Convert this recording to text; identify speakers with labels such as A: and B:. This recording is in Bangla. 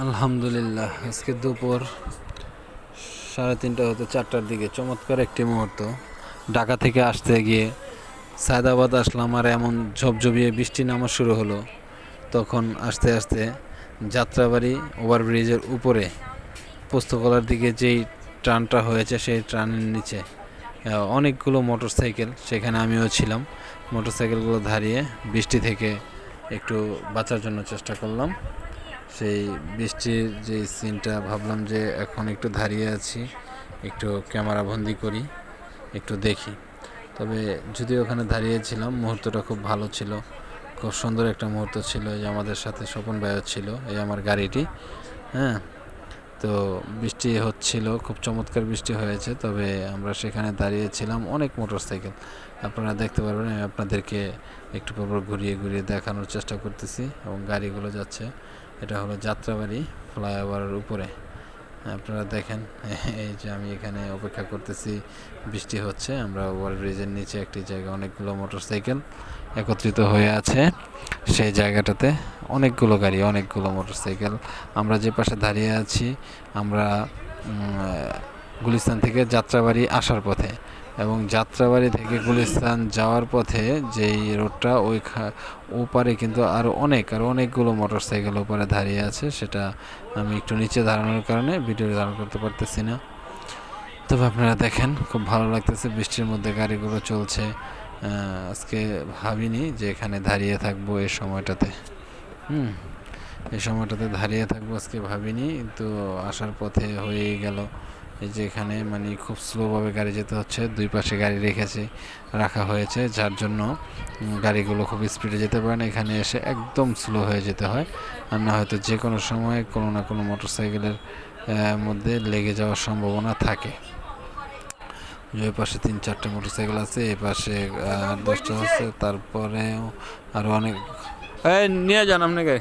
A: আলহামদুলিল্লাহ, আজকে দুপুর 3:30 হতে 4টার দিকে চমৎকার একটি মুহূর্ত। ঢাকা থেকে আসতে গিয়ে সায়দাবাদ আসলাম, আর এমন ঝপঝপিয়ে বৃষ্টি নামা শুরু হলো। তখন আস্তে আস্তে যাত্রাবাড়ি ওভারব্রিজের উপরে পোস্তগোলার দিকে যেই ট্রানটা হয়েছে, সেই ট্রানের নিচে অনেকগুলো মোটরসাইকেল, সেখানে আমিও ছিলাম। মোটরসাইকেলগুলো দাঁড়িয়ে বৃষ্টি থেকে একটু বাঁচার জন্য চেষ্টা করলাম। সেই বৃষ্টির যে সিনটা, ভাবলাম যে এখন একটু দাঁড়িয়ে আছি, একটু ক্যামেরা বন্দি করি, একটু দেখি। তবে যদিও ওখানে দাঁড়িয়েছিলাম, মুহূর্তটা খুব ভালো ছিল, খুব সুন্দর একটা মুহূর্ত ছিল। যে আমাদের সাথে স্বপন ভাইও ছিল, এই আমার গাড়িটি। হ্যাঁ, তো বৃষ্টি হচ্ছিল, খুব চমৎকার বৃষ্টি হয়েছে। তবে আমরা সেখানে দাঁড়িয়েছিলাম, অনেক মোটরসাইকেল আপনারা দেখতে পারবেন। আমি আপনাদেরকে একটু পর ঘুরিয়ে ঘুরিয়ে দেখানোর চেষ্টা করতেছি, এবং গাড়িগুলো যাচ্ছে। এটা হলো যাত্রাবাড়ি ফ্লাইওভারের উপরে। আপনারা দেখেন, এই যে আমি এখানে অপেক্ষা করতেছি, বৃষ্টি হচ্ছে। আমরা ওভারব্রিজের নিচে একটি জায়গা, অনেকগুলো মোটরসাইকেল একত্রিত হয়ে আছে সেই জায়গাটাতে, অনেকগুলো গাড়ি, অনেকগুলো মোটরসাইকেল। আমরা যে পাশে দাঁড়িয়ে আছি, আমরা গুলিস্তান থেকে যাত্রাবাড়ি আসার পথে, এবং যাত্রাবাড়ি থেকে গুলিস্তান যাওয়ার পথে যেই রোডটা, ওপারে কিন্তু আরও অনেকগুলো মোটরসাইকেল ওপারে দাঁড়িয়ে আছে। সেটা আমি একটু নিচে দাঁড়ানোর কারণে ভিডিও ধারণ করতে পারতেছি না। তবে আপনারা দেখেন, খুব ভালো লাগতেছে, বৃষ্টির মধ্যে গাড়িগুলো চলছে। আজকে ভাবিনি যে এখানে দাঁড়িয়ে থাকবো এই সময়টাতে। এই সময়টাতে দাঁড়িয়ে থাকবো আজকে ভাবিনি, কিন্তু আসার পথে হয়েই গেল। এই যে এখানে মানে খুব স্লোভাবে গাড়ি যেতে হচ্ছে, দুই পাশে গাড়ি রাখা হয়েছে, যার জন্য গাড়িগুলো খুব স্পিডে যেতে পারে না। এখানে এসে একদম স্লো হয়ে যেতে হয়, আর না হয়তো যে কোনো সময় কোনো না কোনো মোটরসাইকেলের মধ্যে লেগে যাওয়ার সম্ভাবনা থাকে। ওই পাশে 3-4টে মোটরসাইকেল আছে, এই পাশে 10টা আছে, তারপরে আরও অনেক। নিয়ে যান আপনাকে।